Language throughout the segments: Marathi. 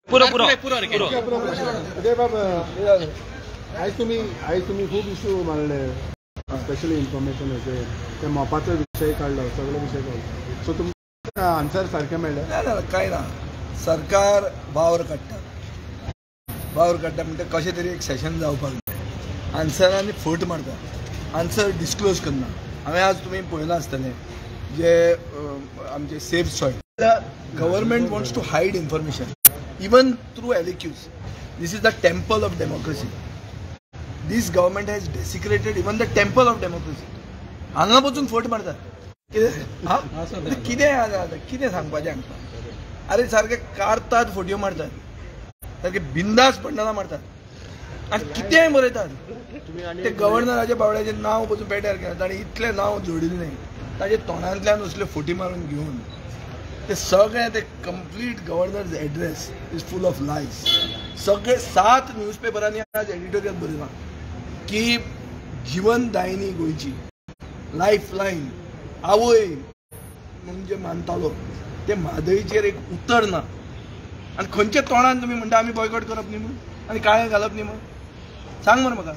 आयज तुम्ही खूप इश्यू मारले, स्पेशली इन्फॉर्मेशन ते मोपाचो विषय काढलो, सगळे विषय काढलो. सो तुमकां आन्सर सारकें मेळ्ळें? काय ना, सरकार वावर काडटा म्हणजे कशें तरी एक सेशन जावपाक जाय. आन्सरांनी फट मारता, आन्सर डिस्क्लोज करना. हांवें आज तुमी पळयलां आसतलें जे आमचे safe soil, government wants to hide information even through एलिक्यूज. This is the temple of democracy. This government has desecrated even the temple of democracy. हांगा वचून फट मारतात. कितें सांगपाचें हांकां? अरे सारके कारतात, फोटयो मारतात, सारके बिंदास पडना मारतात आनी कितेंय बरयतात. ते गव्हर्नराच्या बावड्याचें नांव वचून पेट्यार केलें, ताणें इतलें नांव जोडिल्लें, ताजे तोंडांतल्यान असल्यो फोटी मारून घेवन ते सगळें ते complete governor's address is full of lies. सगळे 7 न्यूजपेपरांनी आज एडिटोरियल बरयलां की जीवनदायिनी गोंयची लायफ लायन आवय म्हणजे मानतालो ते म्हादईचेर एक उतर ना. आनी खंयच्या तोंडान तुमी म्हणटा आमी बॉयकॉट करप न्ही म्हूण आनी काळें घालप न्ही म्हूण? सांग मरे म्हाका.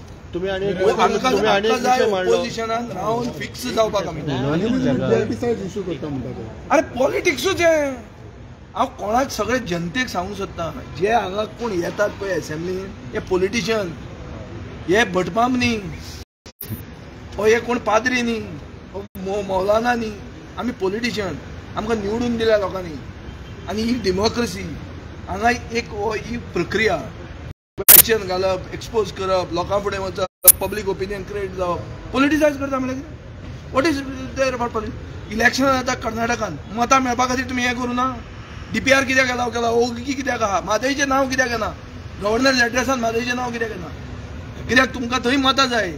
पोजिशनान रावन फिक्स जावपाक आमी. अरे पॉलिटिक्सूच हें. हांव कोणाक सगळे जनतेक सांगूंक सोदता, जे हांगा कोण येतात पळय असेंब्लीन, हे पॉलिटिशियन, हे भटमाम न्ही, हे कोण पाद्री न्ही, मौलाना न्ही. आमी पॉलिटिशियन, आमकां निवडून दिल्या लोकांनी. आनी ही डेमोक्रेसी, हांगा एक ही प्रक्रिया, क्वेश्चन घालप, एक्सपोज करप, लोकां फुडें वचप, पब्लीक ओपिनियन क्रिएट जावप, पॉलिटिसायज करता म्हणजे कितें? What is there about politics? Election जाता कर्नाटकान, मतां मेळपा खातीर तुमी हें करूं ना? DPR कित्याक केला, ओगी कित्याक आहा, म्हादईचें नांव कित्याक येना, गव्हर्नर एड्रेसान म्हादईचें नांव कित्याक येना? कित्याक तुमकां थंय मतां जाय.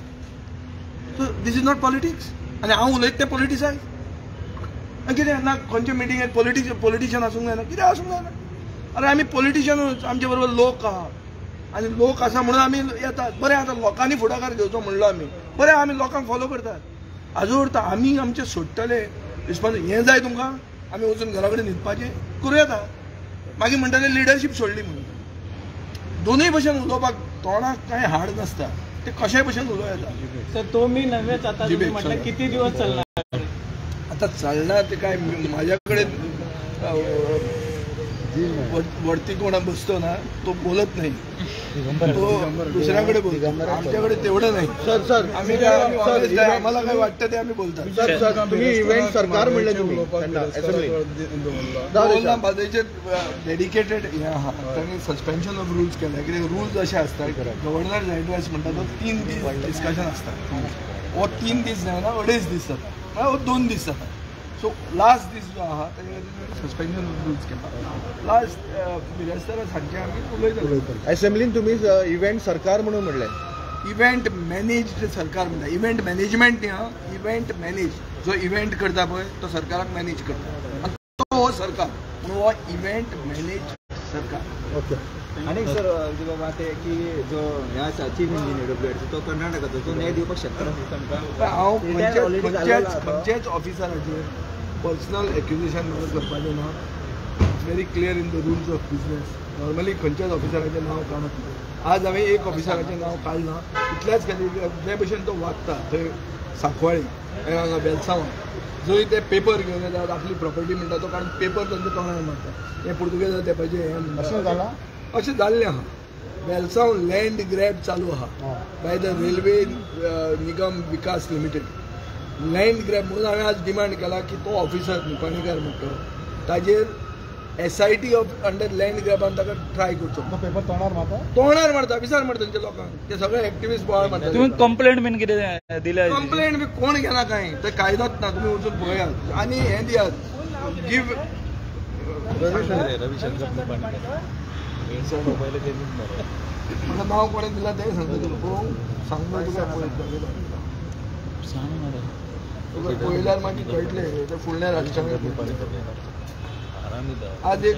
So this is not politics. आनी हांव उलयता तें पॉलिटिसायज. आनी कितें ना, खंयच्या मिटिंगेक पॉलिटिशियन आसूंक जायना? कित्याक आसूंक जायना? अरे आमी पॉलिटिशियनूच, आमचे बरोबर लोक आहा आनी लोक आसा म्हणून आमी येतात. बरें, आतां लोकांनी फुडाकार घेवचो म्हणलो आमी, बरें आमी लोकांक फॉलो करतात. हाजो अर्थ आमी आमचे सोडटले रिस्पॉन्स. हें जाय तुमकां, आमी वचून घरा कडेन न्हिदपाचें करूं येता. मागीर म्हणटाले लिडरशीप सोडली म्हणून. दोनूय भशेन उलोवपाक तोंडाक कांय हाड नासता, ते कशाय भशेन उलोवं येता. सर तुम्ही नव्हेच, आता तुम्ही म्हटलं किती दिवस चालणार? आता चालणार ते काय, माझ्याकडे वरती कोणा बसतो ना तो बोलत नाही, तो दुसऱ्याकडे बोलतो. आमच्याकडे तेवढं नाही. सर आम्ही काय, आम्हाला काय वाटतं ते आम्ही बोलतात. तुम्ही इव्हेंट सरकार म्हणले, तुम्ही डेडिकेटेड त्यांनी सस्पेन्शन ऑफ रूल्स केले. कितें रूल्स असे असतात, गव्हर्नर एडवायस म्हणटा तो 3 दीस डिस्कशन असतात. वो 3 दीस जायना, 2.5 दीस जाता, 2 दीस जाता. सो लास्ट दीस जो आहा सस्पेन्शन ऑफ रूल्स केला. लास्ट बिरेस्तारा सांजचे आमी उलयता. असेंब्लीन तुम्ही इव्हेंट सरकार म्हणून म्हणले. इव्हेंट मॅनेज्ड सरकार म्हणटा. इव्हेंट मॅनेजमेंट न्ही, हा इव्हेंट मॅनेज. जो इव्हेंट करता पळय तो सरकाराक मॅनेज करता, तो हो सरकार म्हणून हो इव्हेंट मॅनेज सरकार. ओके. आणि सर जो बात आहे की जो ह्या चीफ इंजिनियर WRC तो कर्नाटकाचो, तो न्याय दिवपाक शकता? हांव खंयच्याच ऑफिसराचेर पर्सनल एक्युजेशन करपाचें ना. Very clear in the rules of business. Normally खंयच्याच ऑफिसराचें नांव काडप ना. आज हांवें एक ऑफिसराचें नांव काडलां इतल्याच खातीर जे भशेन तो वागता थंय सांकवाळी हांगा बेलसांवां, जंय ते पेपर घेवन येतात, आपली प्रॉपर्टी म्हणटा तो कारण पेपर तांच्या तोंडार मारता. हे पुर्तुगेज तेपाचें हें अशें जालां, अशें जाल्लें आहा. बेलसांव लँड ग्रॅब चालू आहा by the railway Nigam Vikas limited. Land grab म्हणून हांवें आज डिमांड केला की तो ऑफिसर निपाणीकार म्हणटा ताजेर SIT ऑफ अंडर लँड ग्रॅबान ताका ट्राय करचो. पेपर तोंडार मारता, विचार मारता तेंच्या लोकांक. ते सगळे एक्टिविस्ट बोवाळ मारता. तुम्ही कंप्लेंट बीन कितें दिल्या? कंप्लेंट बी कोण घेना कांय, ते कायदोच ना. तुमी वचून पळयात आनी हें दियात, गिव म्हाका नांव कोणें दिला तें सांगता तुका. सांगता तुका पळयल्यार मागीर कळटलें ते फुडल्या राजकारणांत. आज एक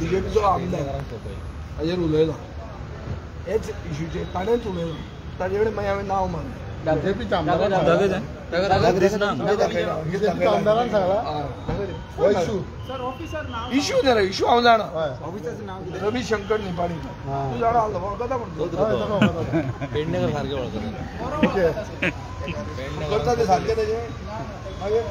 BJPचो आमदार हाजेर उलयलो हेच इश्यूचेर, ताणेंच उलयलो. ताजे कडेन मागीर हांवें नांव मारलें. बीजेपीच्या आमदारान सांगला हो इशू इश्यू जरा इश्यू हांव जाणा हय ऑफिसाचं नाव कितें? रविशंकर निपाणी हां. तू जाणा वळखता म्हणतो पेडणेकर सारखे वळखतात ओके करता ते सारखे तेजे मागीर